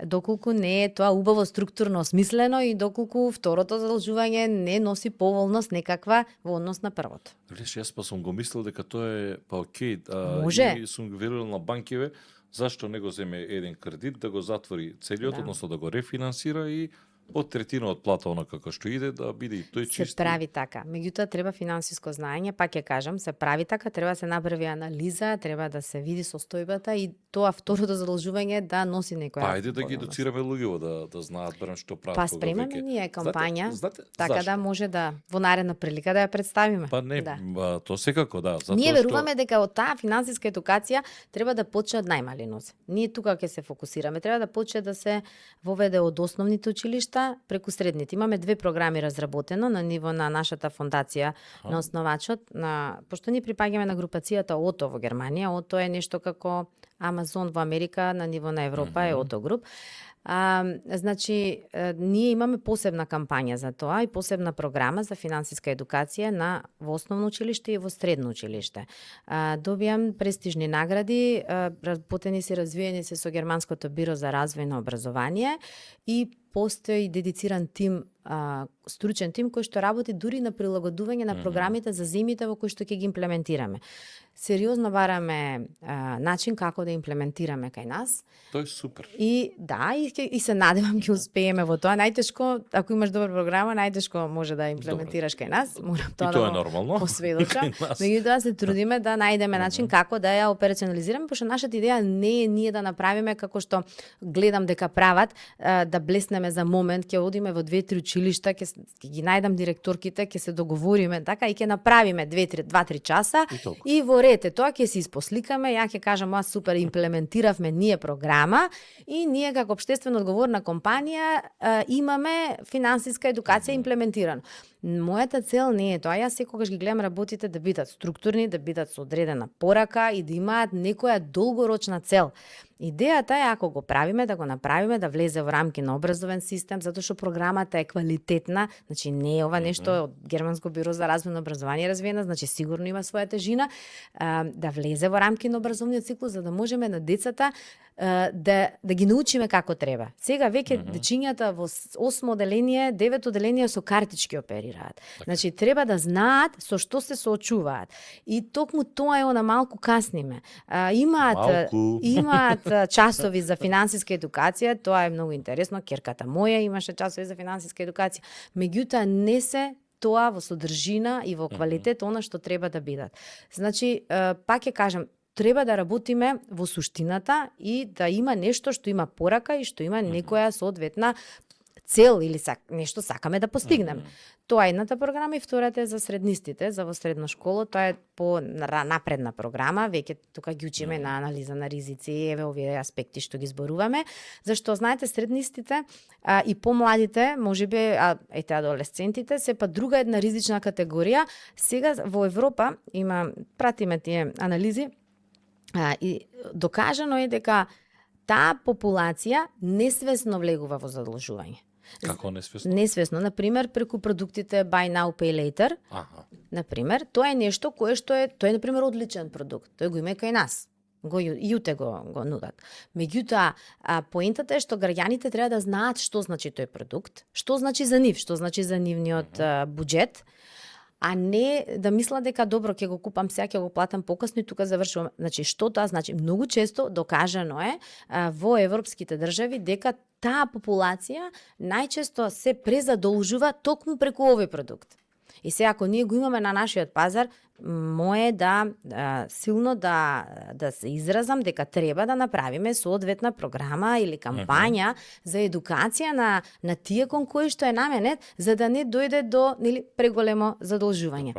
е тоа убаво структурно осмислено и доколку второто задолжување не носи поволност некаква во однос на првото. Гледаш, јас па сум го мислел дека тоа е окей, Може. и сум го верил на банкиве, зашто не го земе еден кредит, да го затвори целиот, Да. односно да го рефинансира и од третина од плата она како што иде да биде и тој Се чист. прави така. Меѓутоа треба финансиско знаење, пак ќе кажам, се прави така, треба да се направи анализа, треба да се види состојбата и тоа второто задолжување да носи некоја. Па ајде да ги поволност. едуцираме луѓето да знаат барем што прават. Па кога спремаме веќе- ние кампања, Знаете, така зашто? да може да во наредна прилика да ја представиме. Па не, Да. тоа секако, да. Затоа Ние што- веруваме дека од таа финансиска едукација треба да почне од најмали нозе. Ние тука ќе се фокусираме. Треба да почне да се воведе од основните училишта преку средните. Имаме 2 програми разработено на ниво на нашата фондација, на основачот, пошто ние припаѓаме на групацијата ОТО во Германија. ОТО е нешто како Амазон во Америка, на ниво на Европа е ОТО груп. Значи, ние имаме посебна кампања за тоа и посебна програма за финансиска едукација во основно училиште и во средно училиште. Добијам престижни награди, работени се, развиени се со Германското биро за развој на образование и постои дедициран тим, стручен тим кој што работи дури на прилагодување на програмите за земјите во кои што ќе ги имплементираме. Сериозно бараме начин како да имплементираме кај нас. Тоа е супер. И да, и се надевам ќе успееме во тоа. Најтешко, ако имаш добра програма, најтешко може да имплементираш кај нас. Морам тоа И тоа да е го нормално. посведочам. Кај нас. Меѓутоа се трудиме да најдеме начин како да ја операционализираме, пошто нашата идеја не е ние да направиме како што гледам дека прават, да блеснеме за момент, ќе одиме во 2-3 училишта, ќе ги најдам директорките, ќе се договориме така и ќе направиме 2-3 часа И толку. и во ред е тоа ќе се испосликаме, ја ќе кажам, супер имплементиравме ние програма и ние како општествено одговорна компанија имаме финансиска едукација имплементирана. Мојата цел не е тоа. Јас секогаш ги гледам работите да бидат структурни, да бидат со одредена порака и да имаат некоја долгорочна цел. Идејата е ако го правиме, да го направиме, да влезе во рамки на образовен систем, затоа што програмата е квалитетна, значи не е ова нешто од Германско биро за развој на образование развиена, значи сигурно има своја тежина, да влезе во рамки на образовниот циклус, за да можеме на децата да ги научиме како треба. Сега веќе дечињата во 8 оделение, 9 оделение со картички оперираат. Значи треба да знаат со што се соочуваат. И токму тоа е она малку касниме. Имаат часови за финансиска едукација, тоа е многу интересно. Керката моја имаше часови за финансиска едукација. Меѓутоа не се тоа во содржина и во квалитет она што треба да бидат. Значи, пак ќе кажам, треба да работиме во суштината и да има нешто што има порака и што има некоја соодветна цел или нешто сакаме да постигнеме. Тоа е едната програма и втората е за среднистите, за во средна школа, тоа е по напредна програма, веќе тука ги учиме на анализа на ризици, еве овие аспекти што ги зборуваме, зашто знаете среднистите и помладите, можеби ете адолесцентите, се па друга една ризична категорија. Сега во Европа пратиме тие анализи и докажано е дека таа популација несвесно влегува во задолжување. Како несвесно? Несвесно, например, преку продуктите Buy Now, Pay Later, например, тоа е нешто кое што тој е, например, одличен продукт. Тој го има и кај нас. Јуте го нудат. Меѓутоа, поентата е што граѓаните треба да знаат што значи тој продукт, што значи за нив, што значи за нивниот буџет, а не да мислат дека добро ќе го купам сега, ќе го платам покасно и тука завршувам. Значи, што тоа значи? Многу често докажано е во европските држави дека таа популација најчесто се презадолжува токму преку овој продукт. И сега ако ние го имаме на нашиот пазар, мое силно да се изразам дека треба да направиме соодветна програма или кампања за едукација на тие кон кои што е наменет, за да не дојде до преголемо задолжување.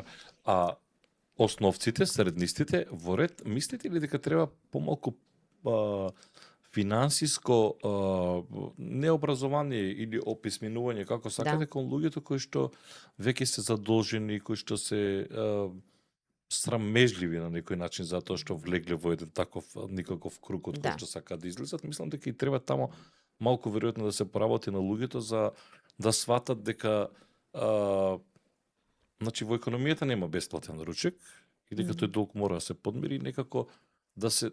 А основците, среднистите, во ред, мислите ли дека треба помалку финансиско необразование или описменување, како сакате, кон луѓето кои што веќе се задолжени, кои што се срамежливи на некој начин затоа што влегле во еден таков никаков круг од кој што сакаат да излезат. Мислам дека и треба тамо малку веројатно да се поработи на луѓето за да сватат дека значи во економијата нема бесплатен ручек и дека тој долг мора да се подмири и некако да се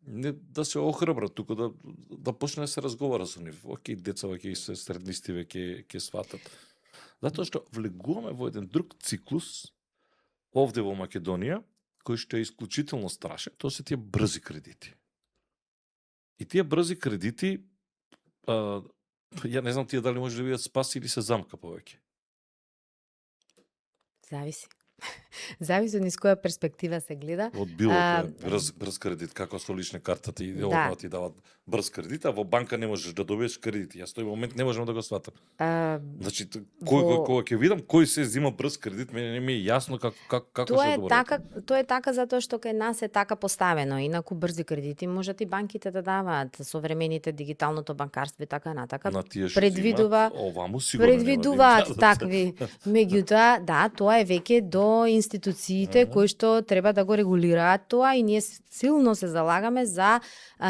не да се охрабрат туку да почне да се разговара со нив. Океј, децава ќе се среднисти ќе сватат. Затоа што влегуваме во еден друг циклус овде во Македонија, кој што е исклучително страшен, тоа се тие брзи кредити. И тие брзи кредити, ја не знам тие дали може да бидат спаси или се замка повеќе. Зависи. Зависи од низ која перспектива се гледа. Од било брз кредит, како со лична карта ти ти дават брз кредит, а во банка не можеш да добиеш кредит. Јас тој момент не можам да го сватам. Значи, кога ќе видам кој се зима брз кредит, мене не ми е јасно како тоа се добро. Тоа е така затоа што кај нас е така поставено. Инаку брзи кредити можат и банките да даваат, современите дигиталното банкарство и така натака. Предвидуваат такви. Меѓутоа, да, тоа е веќе до институциите кои што треба да го регулираат тоа и ние силно се залагаме за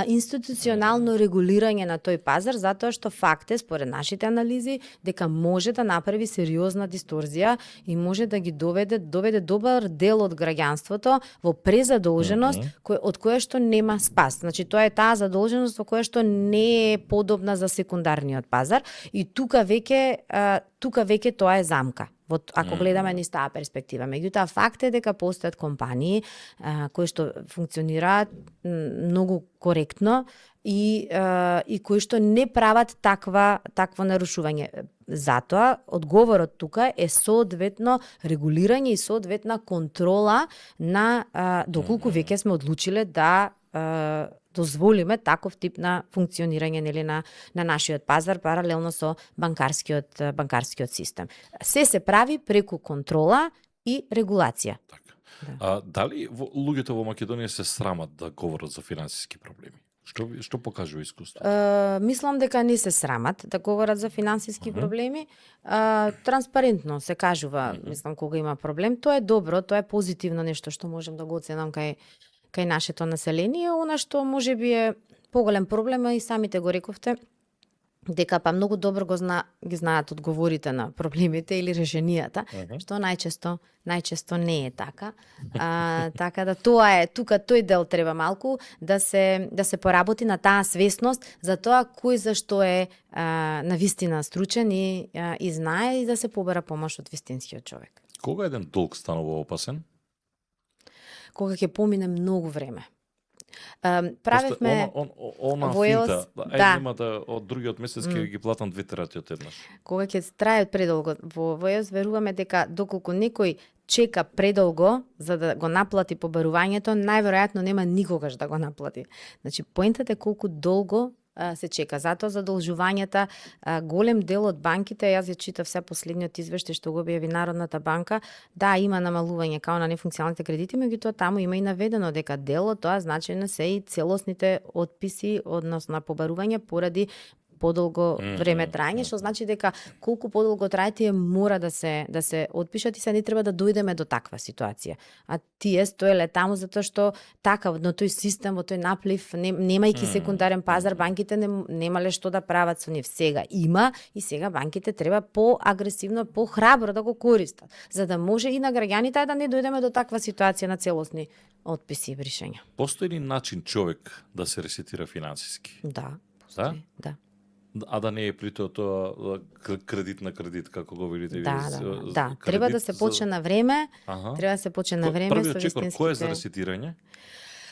институционално регулирање на тој пазар, затоа што факт е, според нашите анализи, дека може да направи сериозна дисторзија и може да ги доведе добар дел од граѓанството во презадолженост, од која што нема спас. Значи, тоа е таа задолженост во која што не е подобна за секундарниот пазар и тука веќе тоа е замка. Ако гледаме низ таа перспектива. Меѓутоа, факт е дека постојат компании кои што функционираат многу коректно и кои што не прават такво нарушување. Затоа, одговорот тука е соодветно регулирање и соодветна контрола на доколку веќе сме одлучиле да дозволиме таков тип на функционирање нели на нашиот пазар паралелно со банкарскиот систем. Се прави преку контрола и регулација. Така. Дали луѓето во Македонија се срамат да говорат за финансиски проблеми? Што покажува искуство? Мислам дека не се срамат да говорат за финансиски проблеми. Транспарентно се кажува, мислам, кога има проблем, тоа е добро, тоа е позитивно нешто што можем да го оценам кај нашето население. Она што може би е поголем проблем, и самите го рековте, дека па многу добро ги знаат одговорите на проблемите или решенијата, што најчесто не е така. Така да тоа е, тука тој дел треба малку да се поработи на таа свесност за тоа кој зашто е навистина стручен и знае и да се побара помош од вистинскиот човек. Кога еден долг станува опасен? Кога ќе помине многу време. Правевме во ЕОС, нема да од другиот месец ќе ги платам 2 рати од еднаш. Кога ќе трае предолго во ЕОС, веруваме дека доколку некој чека предолго за да го наплати побарувањето, најверојатно нема никогаш да го наплати. Значи, поентата е колку долго се чека. Затоа задолжувањата, голем дел од банките, јас ја читав се последниот извештај што го објави Народната банка, да, има намалување као на нефункционалните кредити, меѓутоа таму има и наведено дека дел од тоа значајно се и целосните отписи, односно на побарување поради подолго време траење, што значи дека колку подолго трае тие мора да се отпишат и се не треба да дојдеме до таква ситуација. А тие стоеле таму затоа што така во тој систем, во тој наплив, немајќи секундарен пазар, банките немале што да прават со нив. Сега има и сега банките треба поагресивно, похрабро да го користат, за да може и на граѓаните да не дојдеме до таква ситуација на целосни отписи и бришења. Постои ли начин човек да се ресетира финансиски? Да, постои. Да. А да не е при тоа кредит на кредит, како го видите вие? Да. Треба да се почне на време. Треба да се почне на време со вистинските. Кој е за ресетирање?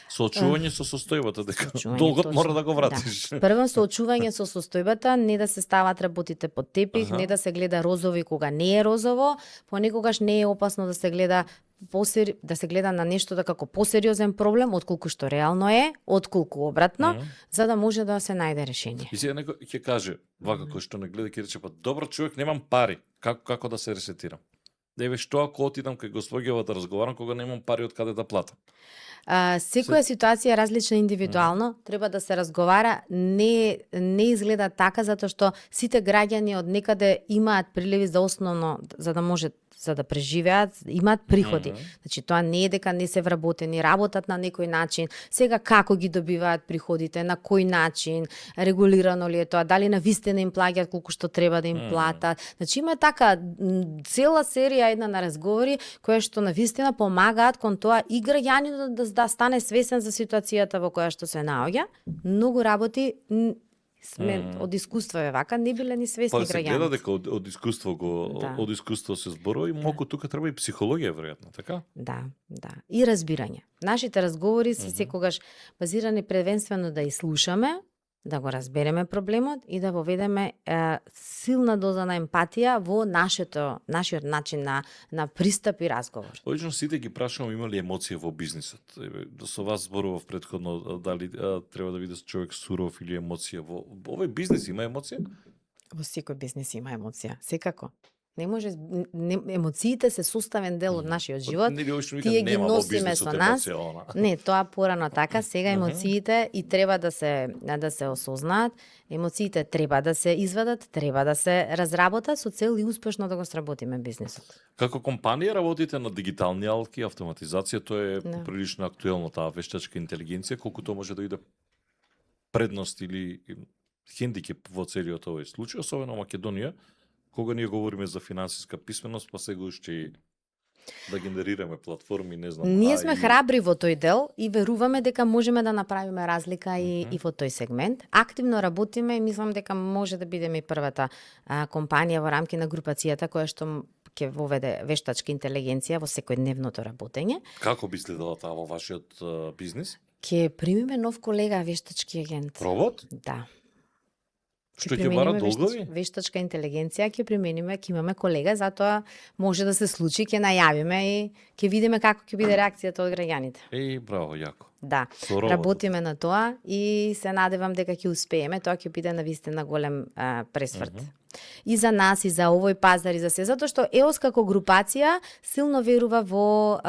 Соочување со состојбата, дека долгот мора да го вратиш. Да. Прво соочување со состојбата, не да се стават работите под тепих, не да се гледа розови кога не е розово, понекогаш не е опасно да се гледа на нешто како посериозен проблем, отколку што реално е, отколку обратно, за да може да се најде решение. И сега некој ќе каже, вака кој што не гледа, ќе рече, па добро човек, немам пари, како да се ресетирам? Еве што ако отидам кај госпоѓава да разговарам кога немам пари од каде да платам? Секоја ситуација е различна индивидуално, треба да се разговара, не изгледа така затоа што сите граѓани од некаде имаат приливи за основно за да преживеат, имаат приходи. Значи тоа не е дека не се вработени, работат на некој начин. Сега како ги добиваат приходите, на кој начин, регулирано ли е тоа, дали навистина им плаќаат колку што треба да им платат. Значи има така цела серија една на разговори кои што навистина помагаат кон тоа и граѓанинот да стане свесен за ситуацијата во која што се наоѓа. Многу работи сме од искуство вака не биле ни свесни Па се гледа граѓани. дека од искуство Да. од искуство се зборува и многу тука треба и психологија веројатно, така? Да. И разбирање. Нашите разговори се секогаш базирани првенствено да изслушаме, да го разбереме проблемот и да воведеме силна доза на емпатија во нашиот начин на пристап и разговор. Обично сите ги прашувам има ли емоција во бизнисот. Еве, со вас зборував претходно дали треба да биде човек суров или емоција во овој бизнис има емоција? Во секој бизнис има емоција, секако. Не може емоциите се составен дел од нашиот живот. Нели обично Тие вика ги нема во носиме бизнисот со нас. емоција она. Не, тоа порано така, сега емоциите и треба да се осознаат, емоциите треба да се извадат, треба да се разработат со цел и успешно да го сработиме бизнисот. Како компанија работите на дигитални алки, автоматизација, тоа е Да. прилично актуелно таа вештачка интелигенција, колку тоа може да биде предност или хендикеп во целиот овој случај, особено во Македонија, кога ние говориме за финансиска писменост, па сега уште и да генерираме платформи, не знам. Ние сме храбри во тој дел и веруваме дека можеме да направиме разлика и во тој сегмент. Активно работиме и мислам дека може да бидеме и првата компанија во рамки на групацијата која што ќе воведе вештачка интелигенција во секојдневното работење. Како би следела таа во вашиот бизнис? Ќе примиме нов колега вештачки агент. Робот? Да. Што ќе бара долгови? Вештачка интелигенција ќе примениме, ќе имаме колега, затоа може да се случи, ќе најавиме и ќе видиме како ќе биде реакцијата од граѓаните. Браво, јако. Да, Со роботот. работиме на тоа и се надевам дека ќе успееме, тоа ќе биде навистина голем пресврт. И за нас, и за овој пазар, и за се, затоа што ЕОС како групација силно верува во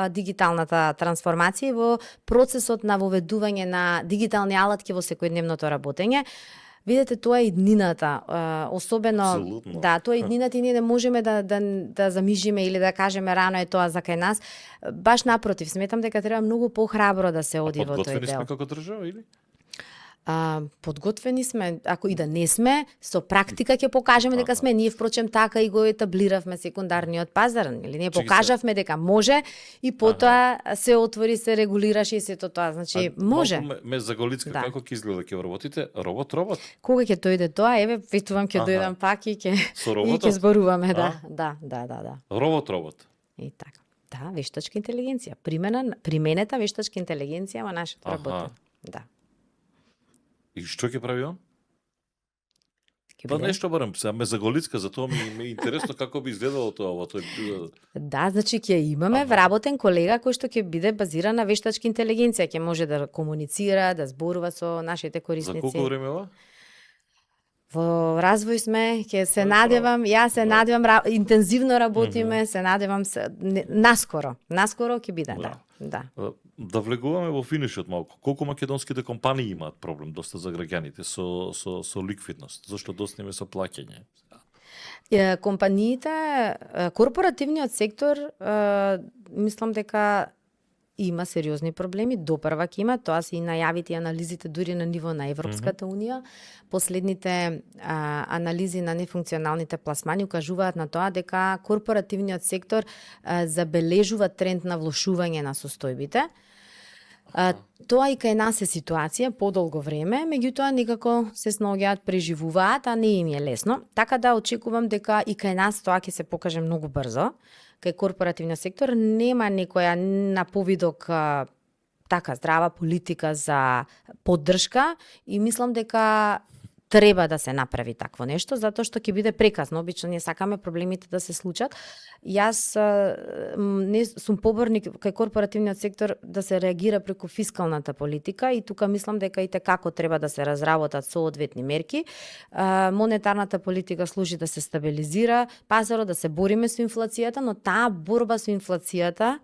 дигиталната трансформација и во процесот на воведување на дигитални алатки во секојдневното работење. Видете, тоа е иднината, особено Апсолутно. да, тоа е иднината и ние не можеме да замижиме или да кажеме рано е тоа за кај нас. Баш напротив, сметам дека треба многу похрабро да се оди во тој Подготвени дел. сме како држава или? Подготвени сме, ако и да не сме, со практика ќе покажеме дека сме. Ние впрочем така и го етаблиравме секундарниот пазар, или ние Чеки покажавме дека може и потоа се отвори, се регулираше и сето тоа. Значи може. Малку ме заголицка Да. како ќе изгледа ќе работите? Робот? Кога ќе дојде тоа, еве, ветувам ќе дојдам пак и ќе Со и роботот? ќе зборуваме, да. Робот. И така. Да, вештачка интелигенција, применета вештачка интелигенција во нашето работење. Да. И што ќе прави он? Ќе Па биде- нешто барам, сега ме заголицка, затоа ми е интересно како би изгледало тоа во тој. Да, значи ќе имаме вработен колега кој што ќе биде базиран на вештачка интелигенција, ќе може да комуницира, да зборува со нашите За корисници. колку време ова? Во развој сме, ќе се Браво. надевам, јас се надевам, интензивно работиме, се надевам наскоро ќе биде, Браво. да. Да влегуваме во финишот малку. Колку македонските компании имаат проблем доста за граѓаните со ликвидност? Зошто доста им е со плаќање? Компаниите, корпоративниот сектор, мислам дека има сериозни проблеми, допрва ќе има, тоа се и најавите и анализите дури на ниво на Европската унија. Последните анализи на нефункционалните пласмани укажуваат на тоа дека корпоративниот сектор забележува тренд на влошување на состојбите. Тоа и кај нас е ситуација подолго време, меѓутоа некако се снаоѓаат, преживуваат, а не им е лесно. Така да очекувам дека и кај нас тоа ќе се покаже многу брзо. Кај корпоративниот сектор нема некоја на повидок така здрава политика за поддршка и мислам дека треба да се направи такво нешто, затоа што ќе биде прекасно. Обично ние сакаме проблемите да се случат. Јас не сум поборник кај корпоративниот сектор да се реагира преку фискалната политика и тука мислам дека и како треба да се разработат соодветни мерки. Монетарната политика служи да се стабилизира пазарот, да се бориме со инфлацијата, но таа борба со инфлацијата,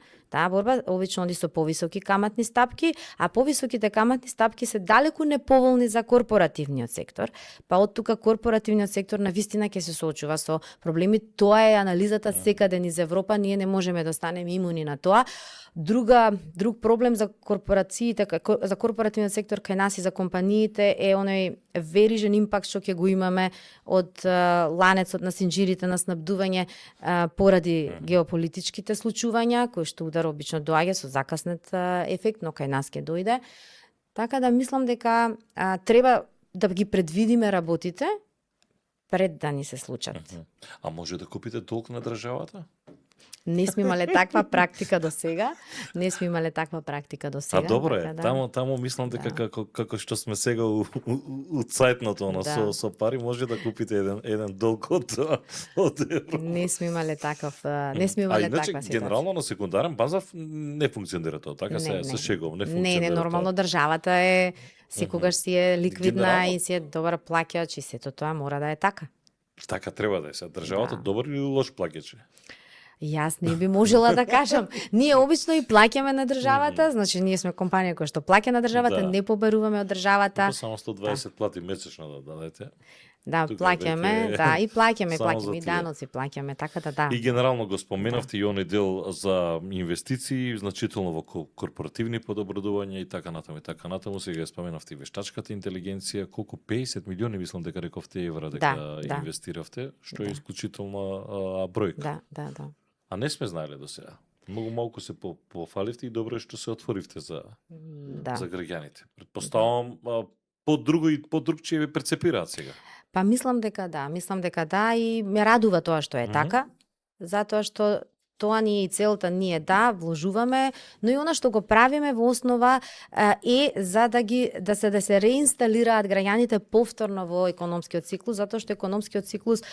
обично оди со повисоки каматни стапки, а повисоките каматни стапки се далеку неповолни за корпоративниот сектор. Па од тука корпоративниот сектор навистина ќе се соочува со проблеми. Тоа е анализата секаде низ Европа, ние не можеме да останеме имуни на тоа. Друг проблем за корпорациите, за корпоративниот сектор кај нас и за компаниите е оној верижен импакт што ќе го имаме од ланецот на синџирите на снабдување поради геополитичките случувања, кои што удар обично доаѓа со закаснет ефект, но кај нас ќе дојде. Така да мислам дека треба да ги предвидиме работите пред да ни се случат. А може да купите долг на државата? Не сме имале таква практика до сега. А добро е, така таму мислам дека како што сме сега у цајтното со пари може да купите еден долг од евро. Не сме имале таква ситуација. ситуација. Генерално на секундарен базар не функционира тоа, така се шегувам, не функционира. Не, нормално државата е секогаш си е ликвидна и си е добар плаќач и сето тоа мора да е така. Така треба да е. Државата добар или лош плаќач? Јас не би можела да кажам. Ние обично и плаќаме на државата, значи ние сме компанија која што плаќа на државата, не побаруваме од државата. Само 120 плати месечно да дадете. Да, плаќаме, и плаќаме и даноци плаќаме, така да. И генерално го споменавте и оној дел за инвестиции, значително во корпоративни подобрувања и така натаму, сега ја споменавте и вештачката интелигенција, колку 50 милиони мислам дека рековте евра дека инвестиравте, што е исклучителна бројка. Да. А не сме знаеле до сега. Многу малку се пофаливте и добро е што се отворивте за граѓаните. Предпоставам по другчие ви перцепираат сега. Па мислам дека да и ме радува тоа што е така, затоа што тоа ни е и целта, ние вложуваме, но и она што го правиме во основа е за да се реинсталираат граѓаните повторно во економскиот циклус, затоа што економскиот циклус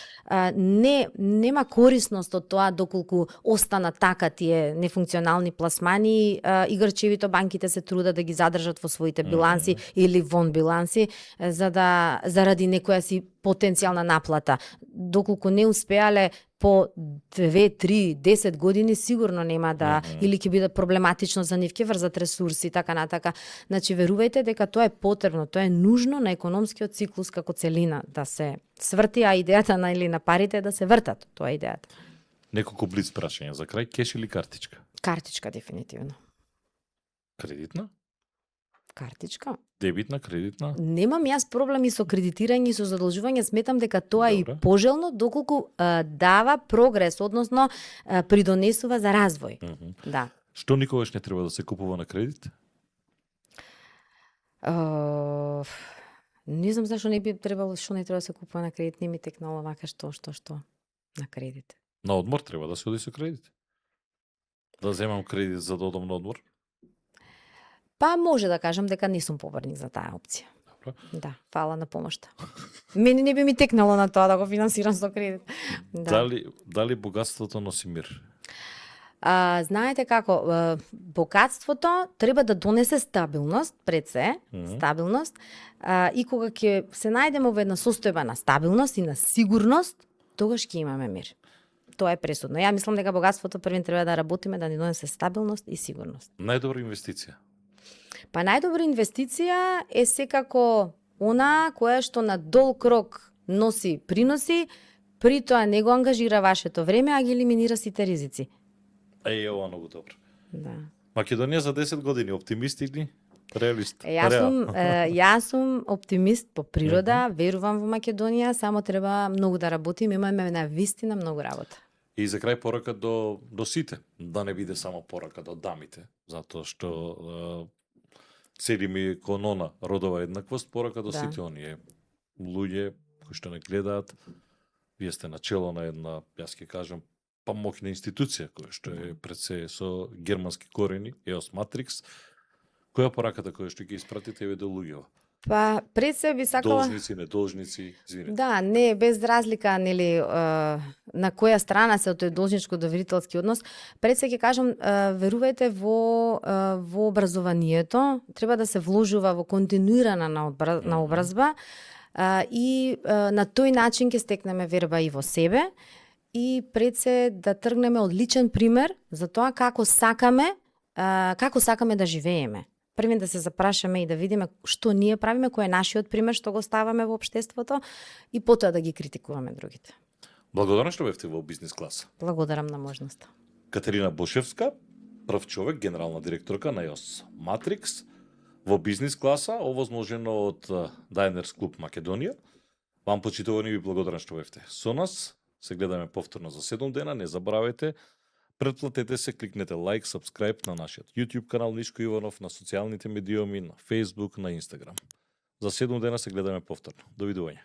нема корисност од тоа доколку остана така тие нефункционални пласмани, играчевито банките се трудат да ги задржат во своите биланси или вон биланси заради некоја си потенцијална наплата. Доколку не успеале по 2, 3, 10 години сигурно нема или ќе биде проблематично за нив, ќе врзат ресурси, така натака. Значи, верувајте дека тоа е потребно, тоа е нужно на економскиот циклус како целина да се сврти, а идејата на парите е да се вртат, тоа е идејата. Неколку блиц прашања за крај, кеш или картичка? Картичка дефинитивно. Кредитна? Картичка. Дебитна, кредитна? Немам јас проблеми со кредитирање и со задолжување, сметам дека тоа е и пожелно доколку дава прогрес, односно придонесува за развој. Да. Што никогаш не треба да се купува на кредит? Не знам зашто не би требало, што не треба да се купува на кредит, не ми текнало вака што на кредит. На одмор треба да се оди со кредит. Да земам кредит за да одам на одмор? Па може да кажам дека не сум поборник за таа опција. Добро. Да, фала на помошта. Мене не би ми текнало на тоа да го финансирам со кредит. Дали богатството носи мир? Знаете како, богатството треба да донесе стабилност пред се, стабилност, и кога ќе се најдеме во една состојба на стабилност и на сигурност, тогаш ќе имаме мир. Тоа е пресудно. Ја мислам дека богатството првен треба да работиме да ни донесе стабилност и сигурност. Најдобра инвестиција? Па најдобра инвестиција е секако она која што на долг рок носи приноси, при тоа не го ангажира вашето време, а ги елиминира сите ризици. Ова многу добро. Да. Македонија за 10 години, оптимист или реалист? Јас сум оптимист по природа, верувам во Македонија, само треба многу да работим, имаме на вистина многу работа. И за крај порака до сите, да не биде само порака до дамите, затоа што цели ми конона родова еднаквост, порака до сите оние луѓе кои што не гледаат. Вие сте начело на една, јас ќе кажам, па моќна институција која што е пред се со германски корени, EOS Matrix. Која пораката која што ќе испратите еве до луѓето? Па пред се би сакала Должници, недолжници, извинете. Да, не без разлика нели на која страна се од тој должничко доверителски однос. Пред се ќе кажам, верувајте во образованието, треба да се вложува во континуирана наобразба и на тој начин ќе стекнеме верба и во себе и пред се да тргнеме од личен пример за тоа како сакаме да живееме. Првен да се запрашаме и да видиме што ние правиме, кој е нашиот пример, што го ставаме во општеството и потоа да ги критикуваме другите. Благодарам што бевте во бизнис класа. Благодарам на можноста. Катерина Бошевска, прв човек, генерална директорка на EOS Matrix, во бизнис класа, овозможено од Diners Club Македонија. Вам почитувани ви благодарам што бевте со нас. Се гледаме повторно за 7 дена, не забравете. Претплатете се, кликнете лайк, сабскрайб на нашиот YouTube канал Нишко Иванов, на социјалните медиуми, на Facebook, на Instagram. За 7 дена се гледаме повторно. Довидување.